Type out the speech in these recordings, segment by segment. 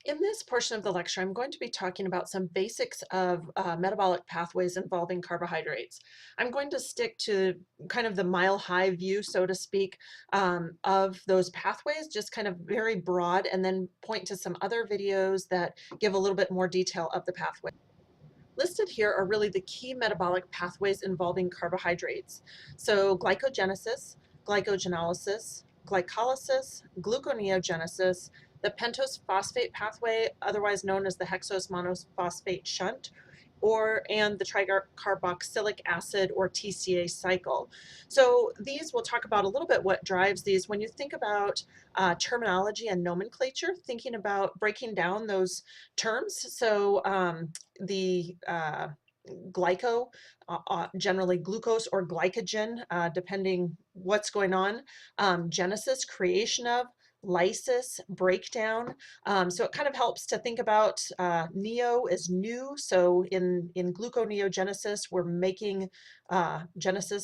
In this portion of the lecture, I'm going to be talking about some basics of metabolic pathways involving carbohydrates. I'm going to stick to kind of the mile-high view, so to speak, of those pathways, just kind of very broad, and then point to some other videos that give a little bit more detail of the pathway. Listed here are really the key metabolic pathways involving carbohydrates. So glycogenesis, glycogenolysis, glycolysis, gluconeogenesis, the pentose phosphate pathway, otherwise known as the hexose monophosphate shunt, and the tricarboxylic acid or TCA cycle. So these we'll talk about a little bit what drives these. When you think about terminology and nomenclature, thinking about breaking down those terms. So the glyco, generally glucose or glycogen, depending what's going on, genesis, creation of, lysis, breakdown. So it kind of helps to think about neo is new. So in gluconeogenesis, we're making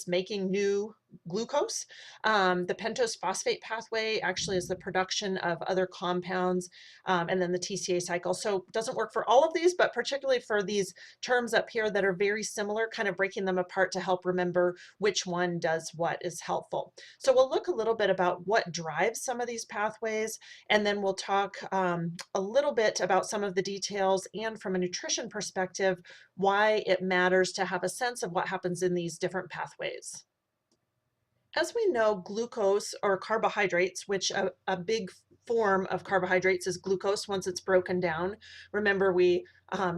making new glucose. The pentose phosphate pathway actually is the production of other compounds, and then the TCA cycle. So it doesn't work for all of these, but particularly for these terms up here that are very similar, kind of breaking them apart to help remember which one does what is helpful. So we'll look a little bit about what drives some of these pathways, and then we'll talk a little bit about some of the details and from a nutrition perspective, why it matters to have a sense of what happens in these different pathways. As we know, glucose or carbohydrates, which a big form of carbohydrates is glucose once it's broken down. Remember, we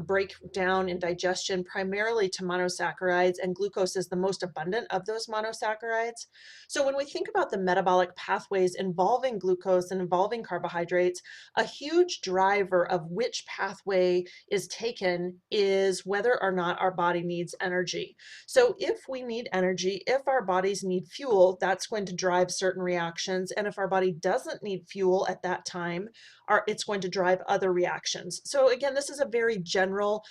break down in digestion primarily to monosaccharides, and glucose is the most abundant of those monosaccharides. So when we think about the metabolic pathways involving glucose and involving carbohydrates, a huge driver of which pathway is taken is whether or not our body needs energy. So if we need energy, if our bodies need fuel, that's going to drive certain reactions. And if our body doesn't need fuel at that time, it's going to drive other reactions. So again, this is a very general,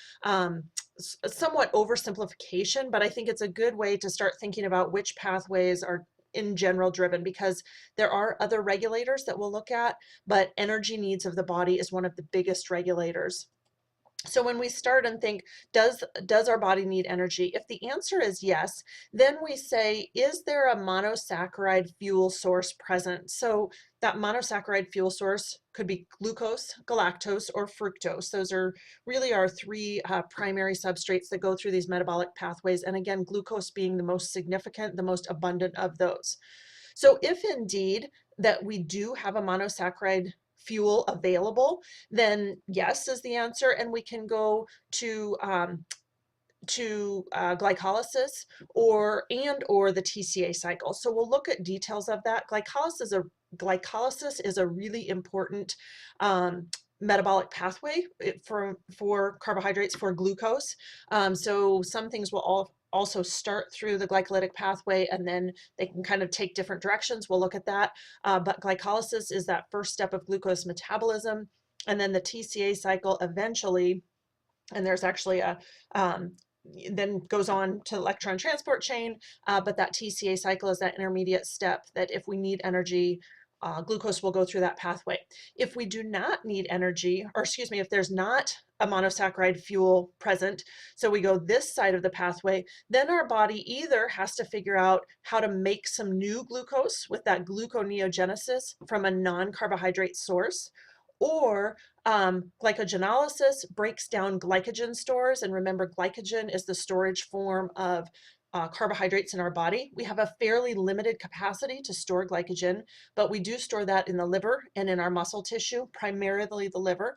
somewhat oversimplification, but I think it's a good way to start thinking about which pathways are in general driven, because there are other regulators that we'll look at, but energy needs of the body is one of the biggest regulators. So when we start and think, does our body need energy? If the answer is yes, then we say, is there a monosaccharide fuel source present? So that monosaccharide fuel source could be glucose, galactose, or fructose. Those are really our three primary substrates that go through these metabolic pathways. And again, glucose being the most significant, the most abundant of those. So if indeed that we do have a monosaccharide fuel available, then yes is the answer, and we can go to glycolysis or the TCA cycle. So we'll look at details of that. Glycolysis is a really important metabolic pathway for carbohydrates, for glucose. So some things will also start through the glycolytic pathway, and then they can kind of take different directions. We'll look at that. But glycolysis is that first step of glucose metabolism. And then the TCA cycle eventually, and there's actually then goes on to electron transport chain, but that TCA cycle is that intermediate step that if we need energy, glucose will go through that pathway. If we do not need energy, or excuse me, if there's not a monosaccharide fuel present, so we go this side of the pathway, then our body either has to figure out how to make some new glucose with that gluconeogenesis from a non-carbohydrate source, or glycogenolysis breaks down glycogen stores. And remember, glycogen is the storage form of carbohydrates in our body. We have a fairly limited capacity to store glycogen, but we do store that in the liver and in our muscle tissue, primarily the liver.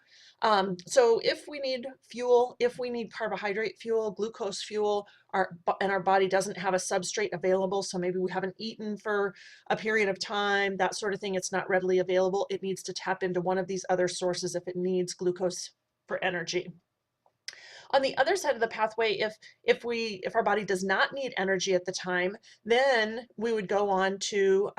So if we need fuel, if we need carbohydrate fuel, glucose fuel, and our body doesn't have a substrate available, so maybe we haven't eaten for a period of time, that sort of thing, it's not readily available, it needs to tap into one of these other sources if it needs glucose for energy. On the other side of the pathway, if our body does not need energy at the time, then we would go on to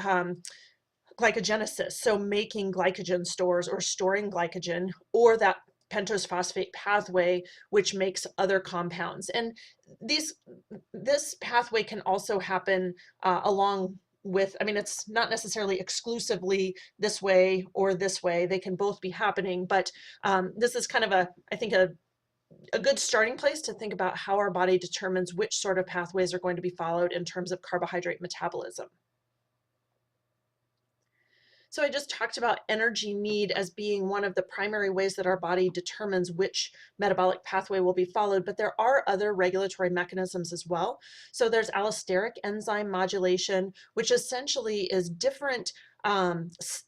glycogenesis, so making glycogen stores or storing glycogen, or that pentose phosphate pathway, which makes other compounds. And this pathway can also happen along with, I mean, it's not necessarily exclusively this way or this way. They can both be happening, but this is kind of I think a good starting place to think about how our body determines which sort of pathways are going to be followed in terms of carbohydrate metabolism. So I just talked about energy need as being one of the primary ways that our body determines which metabolic pathway will be followed, but there are other regulatory mechanisms as well. So there's allosteric enzyme modulation, which essentially is different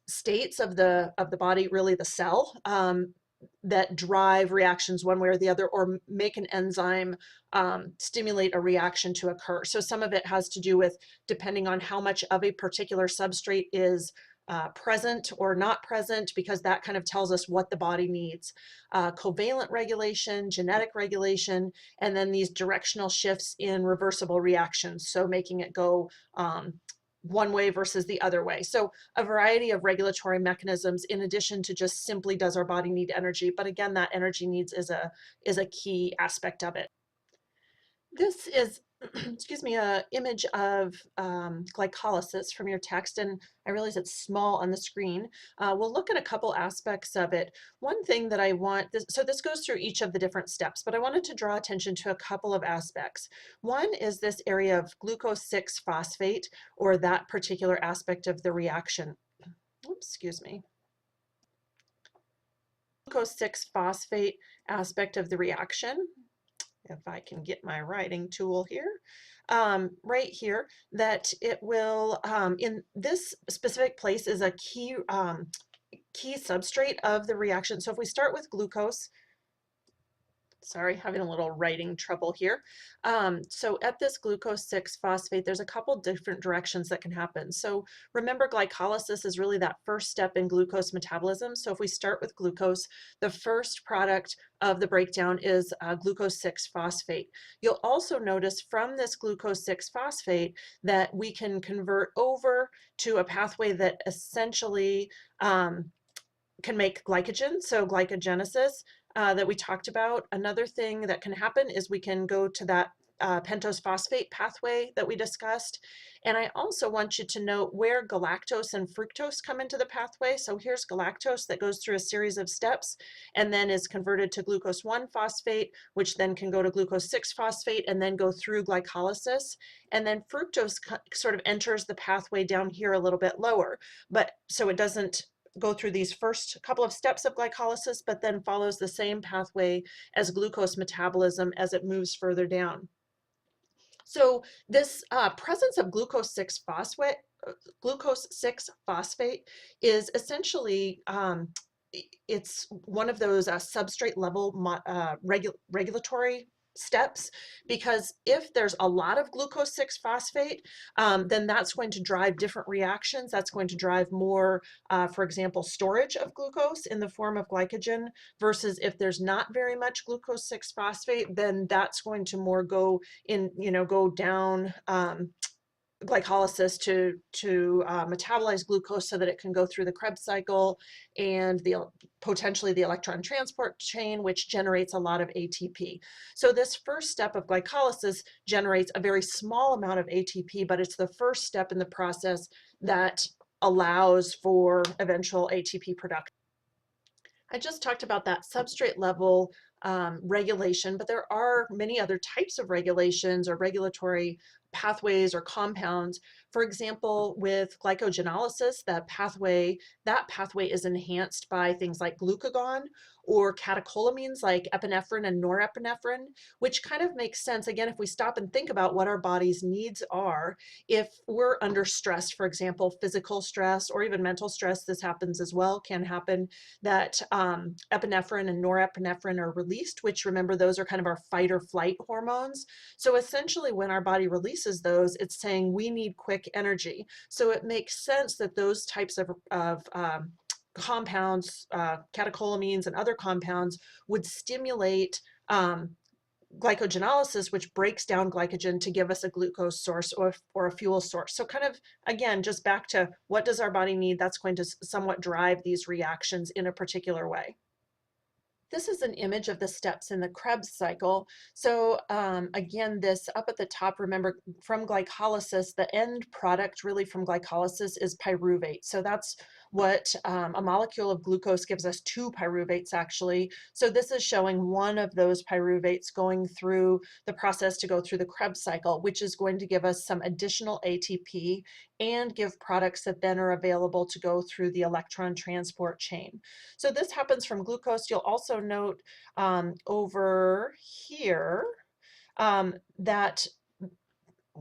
states of the body, really the cell, that drive reactions one way or the other, or make an enzyme stimulate a reaction to occur. So some of it has to do with depending on how much of a particular substrate is present or not present, because that kind of tells us what the body needs. Covalent regulation, genetic regulation, and then these directional shifts in reversible reactions, so making it go one way versus the other way. So a variety of regulatory mechanisms in addition to just simply does our body need energy, but again, that energy needs is a key aspect of it. This is, excuse me, a image of glycolysis from your text, and I realize it's small on the screen. We'll look at a couple aspects of it. One thing that I want, so this goes through each of the different steps, but I wanted to draw attention to a couple of aspects. One is this area of glucose 6-phosphate, or that particular aspect of the reaction. Oops, excuse me. Glucose 6-phosphate aspect of the reaction. If I can get my writing tool here, right here, that it will, in this specific place is a key substrate of the reaction. So if we start with glucose, sorry, having a little writing trouble here. So at this glucose 6-phosphate, there's a couple different directions that can happen. So remember, glycolysis is really that first step in glucose metabolism. So if we start with glucose, the first product of the breakdown is glucose 6-phosphate. You'll also notice from this glucose 6-phosphate that we can convert over to a pathway that essentially can make glycogen, so glycogenesis, that we talked about. Another thing that can happen is we can go to that pentose phosphate pathway that we discussed. And I also want you to note where galactose and fructose come into the pathway. So here's galactose that goes through a series of steps and then is converted to glucose 1-phosphate, which then can go to glucose 6-phosphate and then go through glycolysis. And then fructose sort of enters the pathway down here a little bit lower, but so it doesn't go through these first couple of steps of glycolysis, but then follows the same pathway as glucose metabolism as it moves further down. So this presence of glucose 6-phosphate, is essentially it's one of those substrate level regulatory steps, because if there's a lot of glucose 6-phosphate, then that's going to drive different reactions. That's going to drive more, for example, storage of glucose in the form of glycogen, versus if there's not very much glucose 6-phosphate, then that's going to more go in, go down glycolysis to metabolize glucose so that it can go through the Krebs cycle and potentially the electron transport chain, which generates a lot of ATP. So this first step of glycolysis generates a very small amount of ATP, but it's the first step in the process that allows for eventual ATP production. I just talked about that substrate level regulation, but there are many other types of regulations or regulatory pathways or compounds. For example, with glycogenolysis, that pathway is enhanced by things like glucagon or catecholamines like epinephrine and norepinephrine, which kind of makes sense. Again, if we stop and think about what our body's needs are, if we're under stress, for example, physical stress or even mental stress, this happens as well, can happen, that epinephrine and norepinephrine are released, which, remember, those are kind of our fight or flight hormones. So essentially when our body releases those, it's saying we need quick energy. So it makes sense that those types of compounds, catecholamines and other compounds, would stimulate glycogenolysis, which breaks down glycogen to give us a glucose source or a fuel source. So kind of, again, just back to what does our body need, that's going to somewhat drive these reactions in a particular way. This is an image of the steps in the Krebs cycle. So again, this up at the top, remember from glycolysis, the end product really from glycolysis is pyruvate. So that's what a molecule of glucose gives us, two pyruvates actually. So this is showing one of those pyruvates going through the process to go through the Krebs cycle, which is going to give us some additional ATP and give products that then are available to go through the electron transport chain. So this happens from glucose. You'll also note over here that,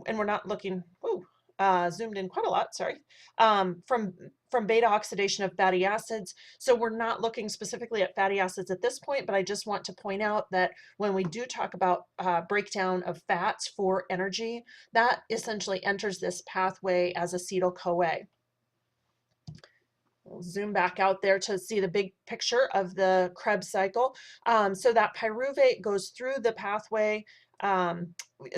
and we're not looking, zoomed in quite a lot, sorry, from beta oxidation of fatty acids. So we're not looking specifically at fatty acids at this point, but I just want to point out that when we do talk about breakdown of fats for energy, that essentially enters this pathway as acetyl-CoA. We'll zoom back out there to see the big picture of the Krebs cycle. So that pyruvate goes through the pathway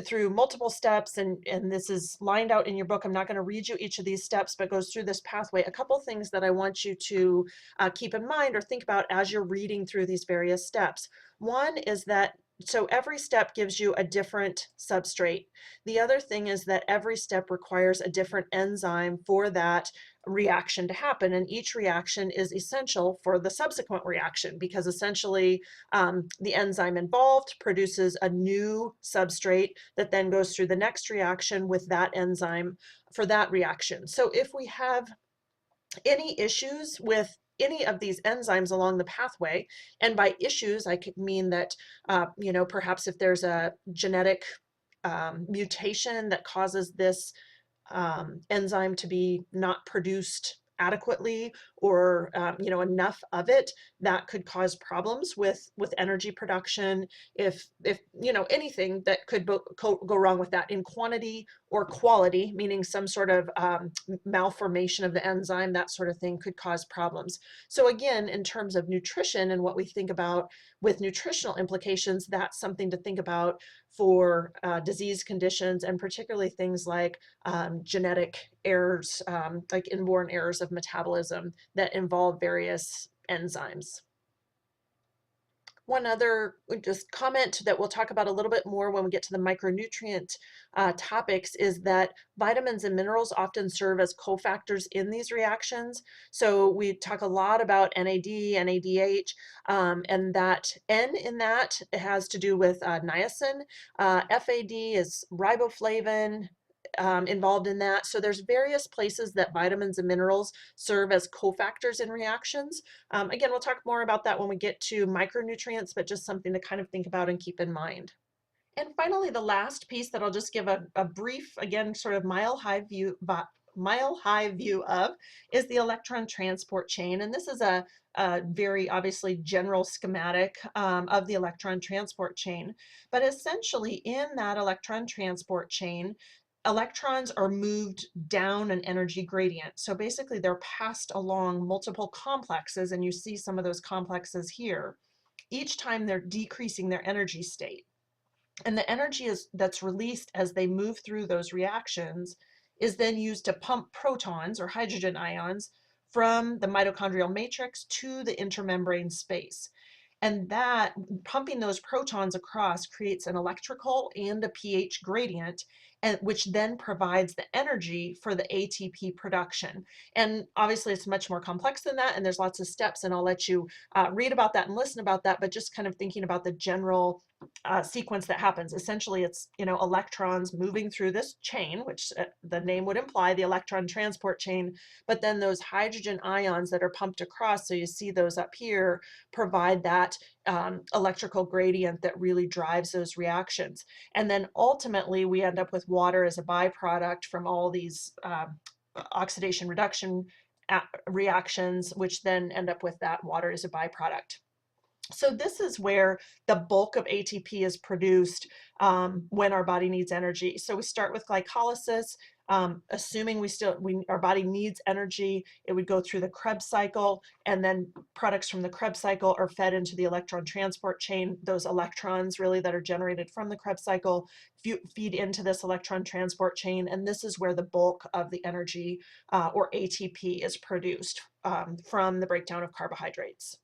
through multiple steps, and this is lined out in your book. I'm not going to read you each of these steps, but goes through this pathway. A couple things that I want you to keep in mind or think about as you're reading through these various steps. One is that so every step gives you a different substrate. The other thing is that every step requires a different enzyme for that reaction to happen, and each reaction is essential for the subsequent reaction because essentially the enzyme involved produces a new substrate that then goes through the next reaction with that enzyme for that reaction. So if we have any issues with any of these enzymes along the pathway, and by issues I could mean that perhaps if there's a genetic mutation that causes this enzyme to be not produced adequately, or enough of it, that could cause problems with energy production. If anything that could go wrong with that in quantity or quality, meaning some sort of malformation of the enzyme, that sort of thing could cause problems. So again, in terms of nutrition and what we think about with nutritional implications, that's something to think about for disease conditions, and particularly things like genetic errors, like inborn errors of metabolism that involve various enzymes. One other just comment that we'll talk about a little bit more when we get to the micronutrient topics is that vitamins and minerals often serve as cofactors in these reactions. So we talk a lot about NAD, NADH, and that N in that has to do with niacin. FAD is riboflavin, involved in that. So there's various places that vitamins and minerals serve as cofactors in reactions. Again, we'll talk more about that when we get to micronutrients, but just something to kind of think about and keep in mind. And finally, the last piece that I'll just give a brief, again, sort of mile-high view of is the electron transport chain. And this is a very obviously general schematic of the electron transport chain. But essentially in that electron transport chain, electrons are moved down an energy gradient. So basically they're passed along multiple complexes, and you see some of those complexes here. Each time they're decreasing their energy state. And the energy that's released as they move through those reactions is then used to pump protons or hydrogen ions from the mitochondrial matrix to the intermembrane space. And that pumping those protons across creates an electrical and a pH gradient, and which then provides the energy for the ATP production. And obviously it's much more complex than that, and there's lots of steps, and I'll let you read about that and listen about that, but just kind of thinking about the general sequence that happens. Essentially it's electrons moving through this chain, which the name would imply, the electron transport chain, but then those hydrogen ions that are pumped across, so you see those up here, provide that electrical gradient that really drives those reactions. And then ultimately we end up with water as a byproduct from all these oxidation reduction reactions, which then end up with that water as a byproduct. So this is where the bulk of ATP is produced when our body needs energy. So we start with glycolysis, assuming our body needs energy. It would go through the Krebs cycle, and then products from the Krebs cycle are fed into the electron transport chain. Those electrons really that are generated from the Krebs cycle feed into this electron transport chain, and this is where the bulk of the energy or ATP is produced from the breakdown of carbohydrates.